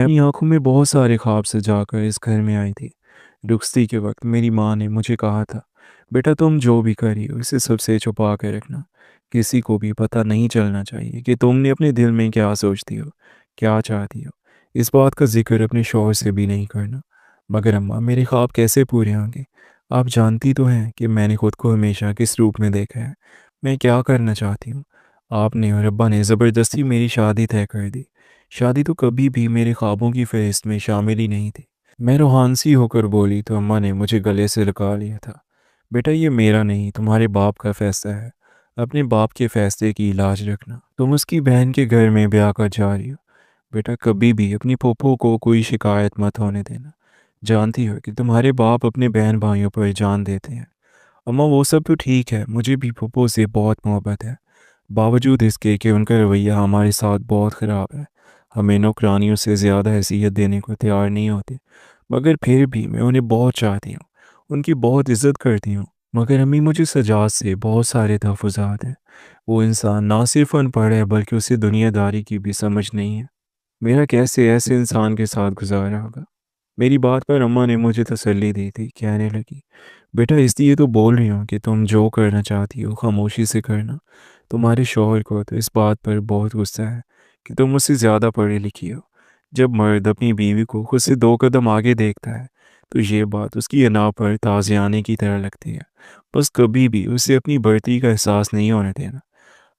अपनी आंखों में बहुत सारे ख्वाब सजाकर इस घर में आई थी। रुखसती के वक्त मेरी माँ ने मुझे कहा था, बेटा तुम जो भी करी हो इसे सबसे छुपा कर रखना। किसी को भी पता नहीं चलना चाहिए कि तुमने अपने दिल में क्या सोचती हो, क्या चाहती हो। इस बात का जिक्र अपने शौहर से भी नहीं करना। मगर अम्मा, मेरे ख्वाब कैसे पूरे होंगे? आप जानती तो हैं कि मैंने खुद को हमेशा किस रूप में देखा है, मैं क्या करना चाहती हूँ। आपने और अब्बा ने ज़बरदस्ती मेरी शादी तय कर दी। शादी तो कभी भी मेरे ख्वाबों की फहरिस्त में शामिल ही नहीं थी। मैं रूहान सी होकर बोली तो अम्मा ने मुझे गले से लगा लिया था। बेटा ये मेरा नहीं, तुम्हारे बाप का फैसला है। अपने बाप के फैसले की इलाज रखना। तुम उसकी बहन के घर में ब्याह कर जा रही हो। बेटा कभी भी अपनी फूफो को कोई शिकायत मत होने देना। जानती हो कि तुम्हारे बाप अपने बहन भाइयों पर जान देते हैं। अम्मा वो सब तो ठीक है, मुझे भी फूफो से बहुत मोहब्बत है। बावजूद इसके कि उनका रवैया हमारे साथ बहुत ख़राब है, हमें नौकरानियों से ज़्यादा हैसियत देने को तैयार नहीं होते। मगर फिर भी मैं उन्हें बहुत चाहती हूँ, उनकी बहुत इज़्ज़त करती हूँ। मगर अम्मी, मुझे सजाद से बहुत सारे तहफ़्फ़ुज़ात हैं। वो इंसान ना सिर्फ अनपढ़ है बल्कि उसे दुनियादारी की भी समझ नहीं है। मेरा कैसे ऐसे इंसान के साथ गुजारा होगा? मेरी बात पर अम्मा ने मुझे तसल्ली दी थी। कहने लगी, बेटा इसलिए तो बोल रही हूँ कि तुम जो करना चाहती हो खामोशी से करना। तुम्हारे शौहर को तो इस बात पर बहुत गुस्सा है कि तुम मुझसे ज़्यादा पढ़ी लिखी हो। जब मर्द अपनी बीवी को खुद से दो कदम आगे देखता है तो ये बात उसकी अना पर ताज़ियाने की तरह लगती है। बस कभी भी उसे अपनी बढ़ती का एहसास नहीं होने देना।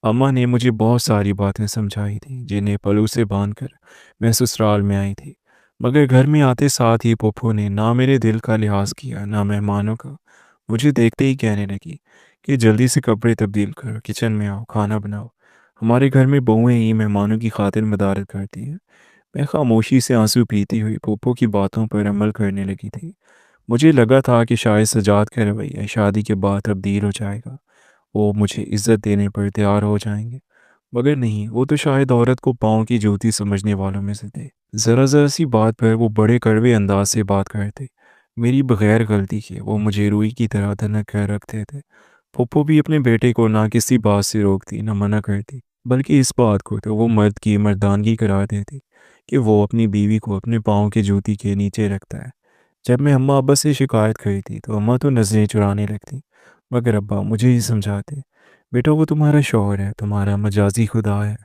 अम्मा ने मुझे बहुत सारी बातें समझाई थी जिन्हें पलू से बांधकर मैं ससुराल में आई थी। मगर घर में आते साथ ही पप्पू ने ना मेरे दिल का लिहाज किया ना मेहमानों का। मुझे देखते ही कहने लगी कि जल्दी से कपड़े तब्दील करो, किचन में आओ, खाना बनाओ। हमारे घर में बहुएं ही मेहमानों की खातिर मदारत करती हैं। मैं खामोशी से आंसू पीती हुई पप्पू की बातों पर अमल करने लगी थी। मुझे लगा था कि शायद सजाद का रवैया शादी के बाद तब्दील हो जाएगा। वो मुझे इज्जत देने पर तैयार हो जाएंगे। मगर नहीं, वो तो शायद औरत को पाँव की जूती समझने वालों में से थे। ज़रा ज़रा सी बात पर वो बड़े कड़वे अंदाज से बात करते। मेरी बगैर गलती के वो मुझे रुई की तरह धनक कर रखते थे। पप्पू भी अपने बेटे को ना किसी बात से रोकती ना मना करती, बल्कि इस बात को तो वो मर्द की मर्दानगी करार देती कि वो अपनी बीवी को अपने पाँव की जूती के नीचे रखता है। जब मैं अम्मा अब्बा से शिकायत करी थी तो अम्मा तो नज़रें चुराने लगती, मगर अब्बा मुझे ही समझाते, बेटा वो तुम्हारा शौहर है, तुम्हारा मजाजी खुदा है।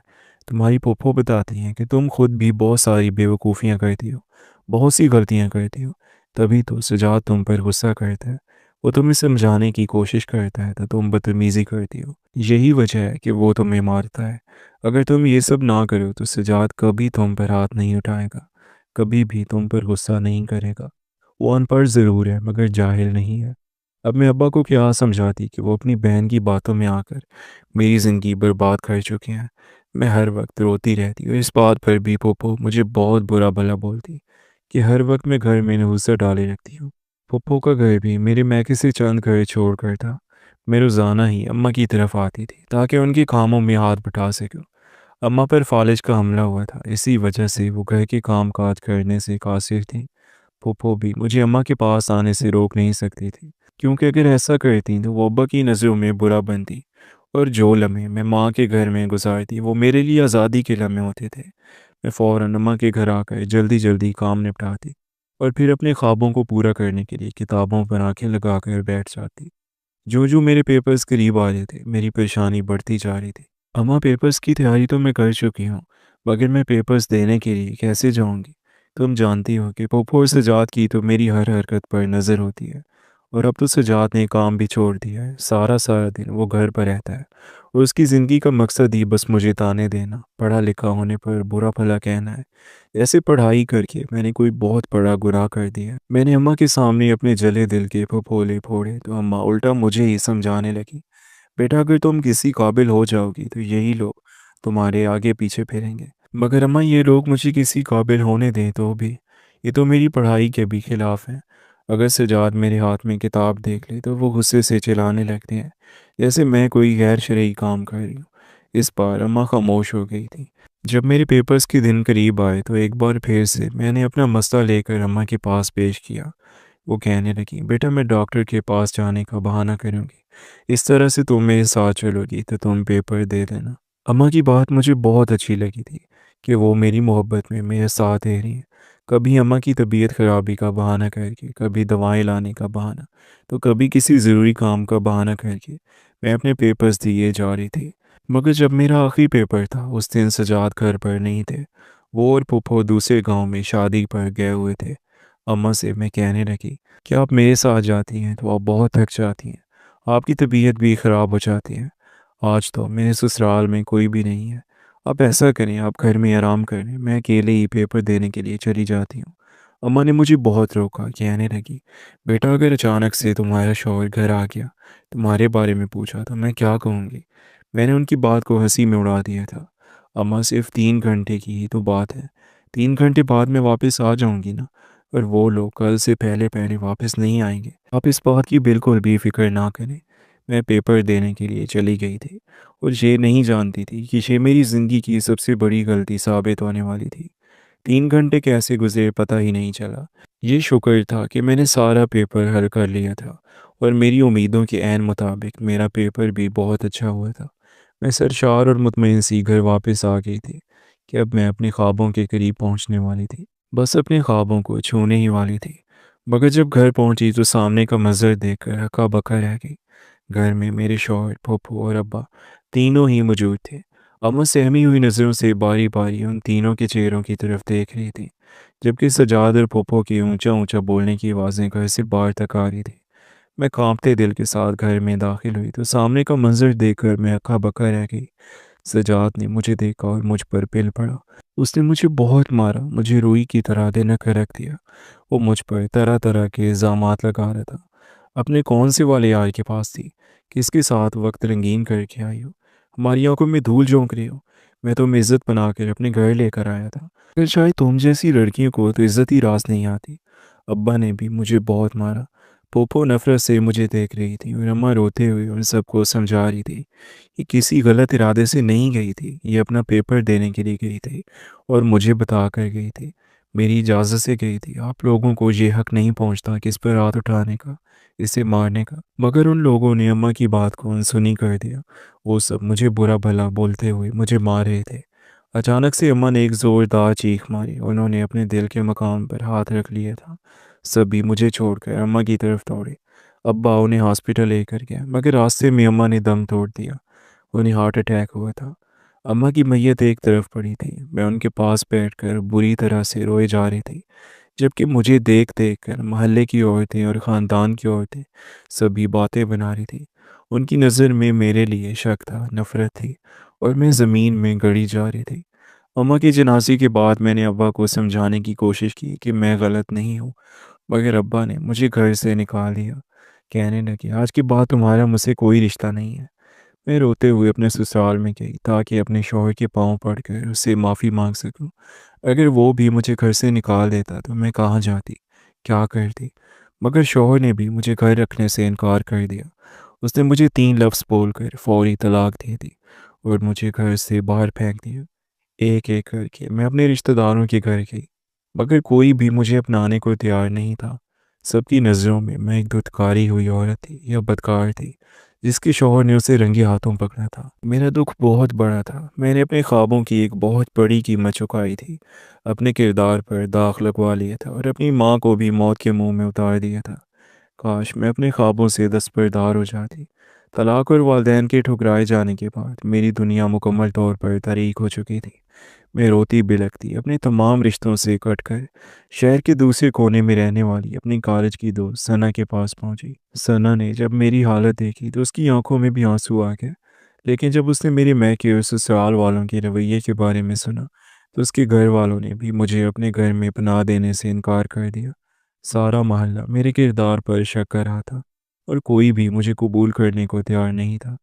तुम्हारी फूफो बताती हैं कि तुम खुद भी बहुत सारी बेवकूफ़ियाँ करती हो, बहुत सी गलतियाँ करती हो। तभी तो सजाद तुम पर गुस्सा करता है। वो तुम्हें समझाने की कोशिश करता है तो तुम बदतमीज़ी करती हो। यही वजह है कि वो तुम्हें मारता है। अगर तुम ये सब ना करो तो सजाद कभी तुम पर हाथ नहीं उठाएगा, कभी भी तुम पर गुस्सा नहीं करेगा। वो अनपढ़ ज़रूर है मगर जाहिल नहीं है। अब मैं अब्बा को क्या समझाती कि वो अपनी बहन की बातों में आकर मेरी ज़िंदगी बर्बाद कर चुके हैं। मैं हर वक्त रोती रहती और इस बात पर भी फूफो मुझे बहुत बुरा भला बोलती कि हर वक्त मैं घर में नहुसत डाले रखती हूँ। फूफो का घर भी मेरे मैके से चंद घर छोड़ कर था। मैं रोज़ाना ही अम्मा की तरफ आती थी ताकि उनके कामों में हाथ बटा सकूँ। अम्मा पर फालिज का हमला हुआ था, इसी वजह से वो घर के काम काज करने से कासिर थी। फूफो भी मुझे अम्मा के पास आने से रोक नहीं सकती थी, क्योंकि अगर ऐसा करती तो वो अब्बा की नज़रों में बुरा बनती और जो लम्हे मैं माँ के घर में गुजारती वो मेरे लिए आज़ादी के लम्हे होते थे। मैं फ़ौरन अम्मा के घर आकर जल्दी जल्दी काम निपटाती और फिर अपने ख्वाबों को पूरा करने के लिए किताबों पर आंखें लगाकर बैठ जाती। जो जो मेरे पेपर्स करीब आ रहे थे मेरी परेशानी बढ़ती जा रही थी। अम्मा, पेपर्स की तैयारी तो मैं कर चुकी हूँ, मगर मैं पेपर्स देने के लिए कैसे जाऊँगी? तुम जानती हो कि पप्पू और सजाद की तो मेरी हर हरकत पर नज़र होती है। और अब तो सजाद ने काम भी छोड़ दिया है, सारा सारा दिन वो घर पर रहता है और उसकी ज़िंदगी का मकसद ही बस मुझे ताने देना, पढ़ा लिखा होने पर बुरा भला कहना है। ऐसे पढ़ाई करके मैंने कोई बहुत बड़ा गुनाह कर दिया। मैंने अम्मा के सामने अपने जले दिल के फफोले फोड़े तो अम्मा उल्टा मुझे ही समझाने लगी, बेटा अगर तुम किसी काबिल हो जाओगी तो यही लोग तुम्हारे आगे पीछे फिरेंगे। मगर अम्मा, ये लोग मुझे किसी काबिल होने दें तो भी ये तो मेरी पढ़ाई के भी खिलाफ है। अगर सजाद मेरे हाथ में किताब देख ले तो वो गुस्से से चिल्लाने लगते हैं जैसे मैं कोई गैर शरई काम कर रही हूँ। इस बार अम्मा खामोश हो गई थी। जब मेरे पेपर्स के दिन करीब आए तो एक बार फिर से मैंने अपना मसला लेकर अम्मा के पास पेश किया। वो कहने लगी, बेटा मैं डॉक्टर के पास जाने का बहाना करूँगी, इस तरह से तुम मेरे साथ चलोगी तो तुम पेपर दे देना। अम्मा की बात मुझे बहुत अच्छी लगी थी कि वो मेरी मोहब्बत में मेरे साथ दे रही हैं। کبھی اماں کی طبیعت خرابی کا بہانہ کر کے، کبھی دوائیں لانے کا بہانہ، تو کبھی کسی ضروری کام کا بہانہ کر کے میں اپنے پیپرز دیے جا رہی تھی۔ مگر جب میرا آخری پیپر تھا اس دن سجاد گھر پر نہیں تھے، وہ اور پھپھو دوسرے گاؤں میں شادی پر گئے ہوئے تھے۔ اماں سے میں کہنے لگی کہ آپ میرے ساتھ جاتی ہیں تو آپ بہت تھک جاتی ہیں، آپ کی طبیعت بھی خراب ہو جاتی ہے۔ آج تو میرے سسرال میں کوئی بھی نہیں ہے، آپ ایسا کریں، آپ گھر میں آرام کریں، میں اکیلے ہی پیپر دینے کے لیے چلی جاتی ہوں۔ اماں نے مجھے بہت روکا، کہنے لگی بیٹا اگر اچانک سے تمہارا شوہر گھر آ گیا، تمہارے بارے میں پوچھا تو میں کیا کہوں گی؟ میں نے ان کی بات کو ہنسی میں اڑا دیا تھا۔ اماں صرف 3 گھنٹے کی ہی تو بات ہے، 3 گھنٹے بعد میں واپس آ جاؤں گی نا، اور وہ لوگ کل سے پہلے پہلے واپس نہیں آئیں گے، آپ اس بات کی بالکل بھی فکر نہ کریں۔ میں پیپر دینے کے لیے چلی گئی تھی اور یہ نہیں جانتی تھی کہ یہ میری زندگی کی سب سے بڑی غلطی ثابت ہونے والی تھی۔ 3 گھنٹے کیسے گزرے پتہ ہی نہیں چلا۔ یہ شکر تھا کہ میں نے سارا پیپر حل کر لیا تھا اور میری امیدوں کے عین مطابق میرا پیپر بھی بہت اچھا ہوا تھا۔ میں سرشار اور مطمئن سی گھر واپس آ گئی تھی کہ اب میں اپنے خوابوں کے قریب پہنچنے والی تھی، بس اپنے خوابوں کو چھونے ہی والی تھی۔ مگر جب گھر پہنچی تو سامنے کا منظر دیکھ کر ہکا بکا رہ گئی۔ گھر میں میرے شوہر، پھوپھو اور ابا تینوں ہی موجود تھے۔ اماں سہمی ہوئی نظروں سے باری باری ان تینوں کے چہروں کی طرف دیکھ رہی تھی، جبکہ سجاد اور پھوپھو کی اونچا اونچا بولنے کی آوازیں گھر سے باہر تک آ رہی تھی۔ میں کانپتے دل کے ساتھ گھر میں داخل ہوئی تو سامنے کا منظر دیکھ کر میں ہکا بکا رہ گئی۔ سجاد نے مجھے دیکھا اور مجھ پر پل پڑا۔ اس نے مجھے بہت مارا، مجھے روئی کی طرح دنک کر رکھ دیا۔ وہ مجھ پر طرح طرح کے الزامات لگا رہا تھا۔ اپنے کون سے والے یار کے پاس تھی؟ کس کے ساتھ وقت رنگین کر کے آئی ہو؟ ہماری آنکھوں میں دھول جھونک رہی ہو؟ میں تمہیں عزت بنا کر اپنے گھر لے کر آیا تھا، پھر شاید تم جیسی لڑکیوں کو تو عزت ہی راس نہیں آتی۔ ابا نے بھی مجھے بہت مارا۔ پھوپھو نفرت سے مجھے دیکھ رہی تھی اور اماں روتے ہوئے ان سب کو سمجھا رہی تھی کہ کسی غلط ارادے سے نہیں گئی تھی، یہ اپنا پیپر دینے کے لیے گئی تھی اور مجھے بتا کر گئی تھی، میری اجازت سے گئی تھی۔ آپ لوگوں کو یہ حق نہیں پہنچتا کہ اس پر ہاتھ اٹھانے کا، اسے مارنے کا۔ مگر ان لوگوں نے اماں کی بات کو انسنی کر دیا۔ وہ سب مجھے برا بھلا بولتے ہوئے مجھے مار رہے تھے۔ اچانک سے اماں نے ایک زوردار چیخ ماری، انہوں نے اپنے دل کے مقام پر ہاتھ رکھ لیا تھا۔ سبھی مجھے چھوڑ کر اماں کی طرف دوڑے۔ ابا انہیں ہاسپٹل لے کر گیا، مگر راستے میں اماں نے دم توڑ دیا، انہیں ہارٹ اٹیک ہوا تھا۔ اماں کی میت ایک طرف پڑی تھی، میں ان کے پاس بیٹھ کر بری طرح سے روئے جا رہی تھی، جبکہ مجھے دیکھ دیکھ کر محلے کی عورتیں اور خاندان کی عورتیں سبھی باتیں بنا رہی تھی۔ ان کی نظر میں میرے لیے شک تھا، نفرت تھی، اور میں زمین میں گڑی جا رہی تھی۔ اماں کی جنازے کے بعد میں نے ابا کو سمجھانے کی کوشش کی کہ میں غلط نہیں ہوں، مگر ابا نے مجھے گھر سے نکال دیا، کہنے لگے آج کے بعد تمہارا مجھ سے کوئی رشتہ نہیں ہے۔ میں روتے ہوئے اپنے سسرال میں گئی تاکہ اپنے شوہر کے پاؤں پڑ کر اس سے معافی مانگ سکوں۔ اگر وہ بھی مجھے گھر سے نکال دیتا تو میں کہاں جاتی، کیا کرتی؟ مگر شوہر نے بھی مجھے گھر رکھنے سے انکار کر دیا۔ اس نے مجھے 3 لفظ بول کر فوری طلاق دے دی اور مجھے گھر سے باہر پھینک دیا۔ ایک ایک کر کے میں اپنے رشتہ داروں کے گھر گئی، مگر کوئی بھی مجھے اپنانے کو تیار نہیں تھا۔ سب کی نظروں میں ایک دھتکاری ہوئی عورت تھی یا بدکار تھی جس کے شوہر نے اسے رنگے ہاتھوں پکڑا تھا۔ میرا دکھ بہت بڑا تھا، میں نے اپنے خوابوں کی ایک بہت بڑی قیمت چکائی تھی، اپنے کردار پر داغ لگوا لیا تھا اور اپنی ماں کو بھی موت کے منہ میں اتار دیا تھا۔ کاش میں اپنے خوابوں سے دستبردار ہو جاتی۔ طلاق اور والدین کے ٹھکرائے جانے کے بعد میری دنیا مکمل طور پر تاریک ہو چکی تھی۔ میں روتی بلکتی اپنے تمام رشتوں سے کٹ کر شہر کے دوسرے کونے میں رہنے والی اپنی کالج کی دوست ثنا کے پاس پہنچی۔ ثنا نے جب میری حالت دیکھی تو اس کی آنکھوں میں بھی آنسو آ گئے، لیکن جب اس نے میرے میکے اور سسرال والوں کے رویے کے بارے میں سنا تو اس کے گھر والوں نے بھی مجھے اپنے گھر میں پناہ دینے سے انکار کر دیا۔ سارا محلہ میرے کردار پر شک کر رہا تھا اور کوئی بھی مجھے قبول کرنے کو تیار نہیں تھا،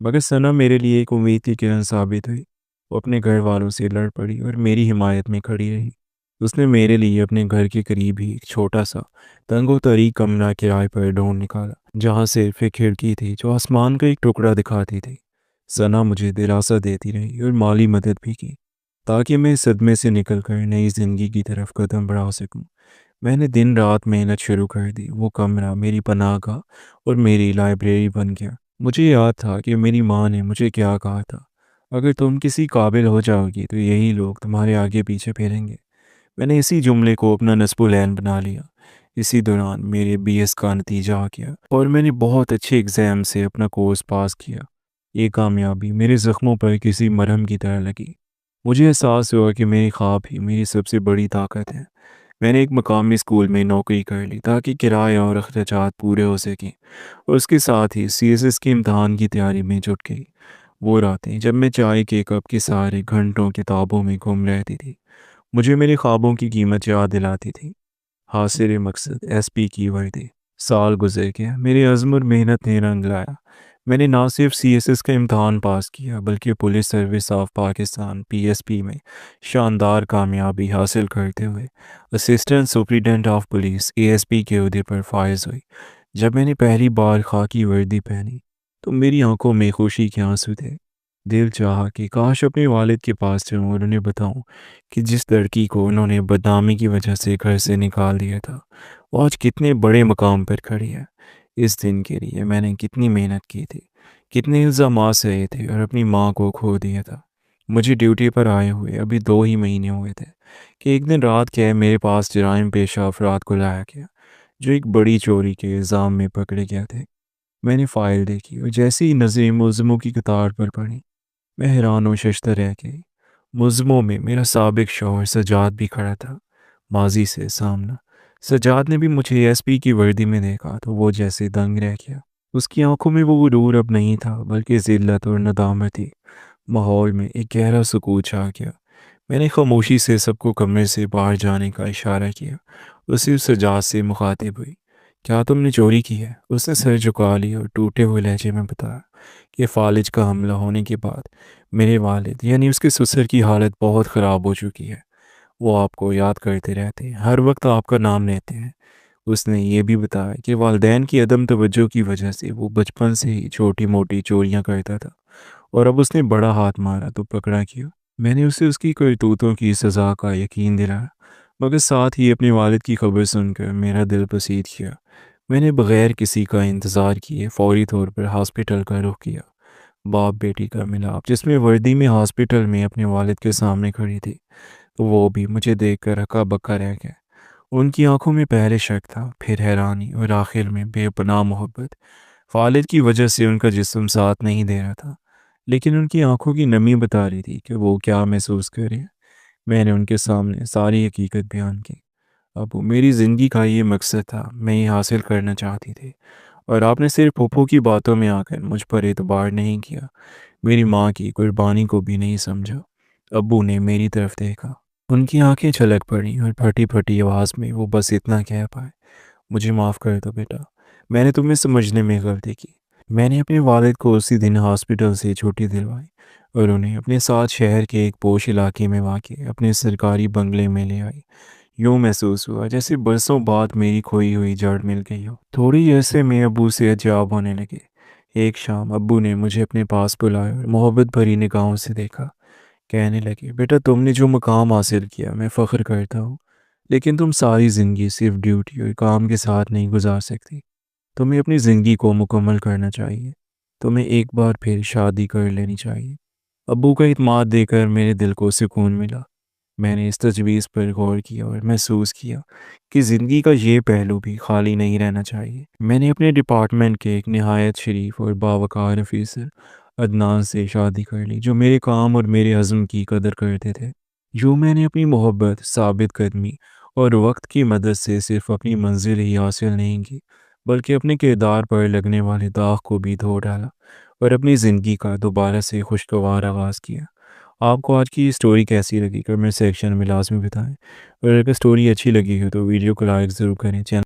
مگر ثنا میرے لیے ایک امید کی کرن ثابت ہوئی۔ وہ اپنے گھر والوں سے لڑ پڑی اور میری حمایت میں کھڑی رہی۔ اس نے میرے لیے اپنے گھر کے قریب ہی ایک چھوٹا سا تنگ و طریق کمرہ کرائے پر ڈھونڈ نکالا، جہاں صرف ایک کھڑکی تھی جو آسمان کا ایک ٹکڑا دکھاتی تھی۔ ثنا مجھے دلاسا دیتی رہی اور مالی مدد بھی کی تاکہ میں اس صدمے سے نکل کر نئی زندگی کی طرف قدم بڑھا سکوں۔ میں نے دن رات محنت شروع کر دی، وہ کمرہ میری پناہ گاہ اور میری لائبریری بن گیا۔ مجھے یاد تھا کہ میری ماں نے مجھے کیا کہا تھا، اگر تم کسی قابل ہو جاؤ گی تو یہی لوگ تمہارے آگے پیچھے پھریں گے۔ मैंने इसी जुमले को अपना नस्ब लैन बना लिया। इसी दौरान मेरे बीएस का नतीजा आ गया और मैंने बहुत अच्छे एग्ज़ाम से अपना कोर्स पास किया। ये कामयाबी मेरे ज़ख्मों पर किसी मरहम की तरह लगी। मुझे एहसास हुआ कि मेरे ख्वाब ही मेरी सबसे बड़ी ताकत है। मैंने एक मकामी स्कूल में नौकरी कर ली ताकि किराया और अखराजात पूरे हो सकें, और उसके साथ ही सीएसएस के इम्तहान की तैयारी में जुट गई। वो रातें जब मैं चाय के कप के सहारे घंटों किताबों में गुम रहती थी, मुझे मेरे ख्वाबों की कीमत याद दिलाती थी। हासिल मकसद एसपी की वर्दी। साल गुजर गया, मेरी अज़्म और मेहनत ने रंग लाया। मैंने ना सिर्फ सीएसएस का इम्तहान पास किया बल्कि police service of Pakistan PSP में शानदार कामयाबी हासिल करते हुए assistant superintendent of police ASP के ओहदे पर फायज हुई। जब मैंने पहली बार खाकी वर्दी पहनी तो मेरी आंखों में खुशी के आंसू थे। दिल चाहा कि काश अपने वालिद के पास जाऊं और उन्हें बताऊं कि जिस लड़की को उन्होंने बदनामी की वजह से घर से निकाल दिया था, वो आज कितने बड़े मकाम पर खड़ी है। इस दिन के लिए मैंने कितनी मेहनत की थी, कितने इल्ज़ामात सहे थे और अपनी माँ को खो दिया था। मुझे ड्यूटी पर आए हुए अभी 2 ही महीने हुए थे कि एक दिन रात के मेरे पास जराइम पेशा अफराद को लाया गया जो एक बड़ी चोरी के इल्ज़ाम में पकड़े गए थे। मैंने फ़ाइल देखी और जैसे ही नज़रें मुलज़िमों की कतार पर पड़ी, मैं हैरान और शशतर रह गई। मुलज़िमों में मेरा साबिक शौहर सज्जाद भी खड़ा था, माजी से सामना। सज्जाद ने भी मुझे एसपी की वर्दी में देखा तो वो जैसे दंग रह गया। उसकी आंखों में वो गुरूर अब नहीं था बल्कि ज़िल्लत और नदामत थी। माहौल में एक गहरा सुकून छा गया। मैंने खामोशी से सबको कमरे से बाहर जाने का इशारा किया। वो सिर्फ सज्जाद से मुखातिब हुई। क्या तुमने चोरी की है? उसने सर झुका लिया और टूटे हुए लहजे में बताया कि फालिज का हमला होने के बाद मेरे वालिद यानी उसके ससुर की हालत बहुत ख़राब हो चुकी है। वो आपको याद करते रहते हैं, हर वक्त आपका नाम लेते हैं। उसने ये भी बताया कि वालदैन की अदम तवज्जो की वजह से वो बचपन से ही छोटी मोटी चोरियां करता था और अब उसने बड़ा हाथ मारा तो पकड़ा गया। मैंने उसे उसकी करतूतों की सज़ा का यकीन दिलाया, मगर साथ ही अपने वालिद की खबर सुनकर मेरा दिल पसीज किया। मैंने बग़ैर किसी का इंतज़ार किए फौरी तौर पर हॉस्पिटल का रुख किया। बाप बेटी का मिलाप जिसमें वर्दी में हॉस्पिटल में अपने वालिद के सामने खड़ी थी, तो वो भी मुझे देखकर हक्का बक्का रह गया। उनकी आंखों में पहले शक था, फिर हैरानी और आखिर में बेपनाह मोहब्बत। वालिद की वजह से उनका जिस्म साथ नहीं दे रहा था, लेकिन उनकी आंखों की नमी बता रही थी कि वो क्या महसूस कर रहे हैं। मैंने उनके सामने सारी हकीकत बयान की। अब मेरी ज़िंदगी का ये मकसद था, मैं ये हासिल करना चाहती थी, और आपने सिर्फ पप्पू की बातों में आकर मुझ पर एतबार नहीं किया, मेरी माँ की कुर्बानी को भी नहीं समझा। अब्बू ने मेरी तरफ देखा, उनकी आंखें छलक पड़ी और फटी फटी आवाज़ में वो बस इतना कह पाए, मुझे माफ़ कर दो बेटा, मैंने तुम्हें समझने में गलती की। मैंने अपने वालिद को उसी दिन हॉस्पिटल से छुट्टी दिलवाई और उन्हें अपने साथ शहर के एक पोश इलाके में वाक़ अपने सरकारी बंगले में ले आई। यूँ महसूस हुआ जैसे बरसों बाद मेरी खोई हुई जड़ मिल गई हो। थोड़ी अरसे में अब्बू से अजाब होने लगे। एक शाम अब्बू ने मुझे अपने पास बुलाया और मोहब्बत भरी निगाहों से देखा। कहने लगे, बेटा तुमने जो मुकाम हासिल किया मैं फ़ख्र करता हूँ, लेकिन तुम सारी ज़िंदगी सिर्फ ड्यूटी और काम के साथ नहीं गुजार सकती। तुम्हें अपनी ज़िंदगी को मुकम्मल करना चाहिए। तुम्हें एक बार फिर शादी कर लेनी चाहिए। अब्बू का इत्मीनान देकर मेरे दिल को सुकून मिला। मैंने इस तजवीज़ पर गौर किया और महसूस किया कि ज़िंदगी का ये पहलू भी खाली नहीं रहना चाहिए। मैंने अपने डिपार्टमेंट के एक नहायत शरीफ और बावकार अफीसर अदनान से शादी कर ली, जो मेरे काम और मेरे अज़्म की कदर करते थे। जो मैंने अपनी मोहब्बत, साबित कदमी और वक्त की मदद से सिर्फ अपनी मंजिल ही हासिल नहीं की, बल्कि अपने किरदार पर लगने वाले दाग को भी धो डाला और अपनी ज़िंदगी का दोबारा से खुशगवार आगाज़ किया। आपको आज की स्टोरी कैसी लगी कमेंट सेक्शन में लाजमी बताएं, और अगर स्टोरी अच्छी लगी हो तो वीडियो को लाइक ज़रूर करें। चैनल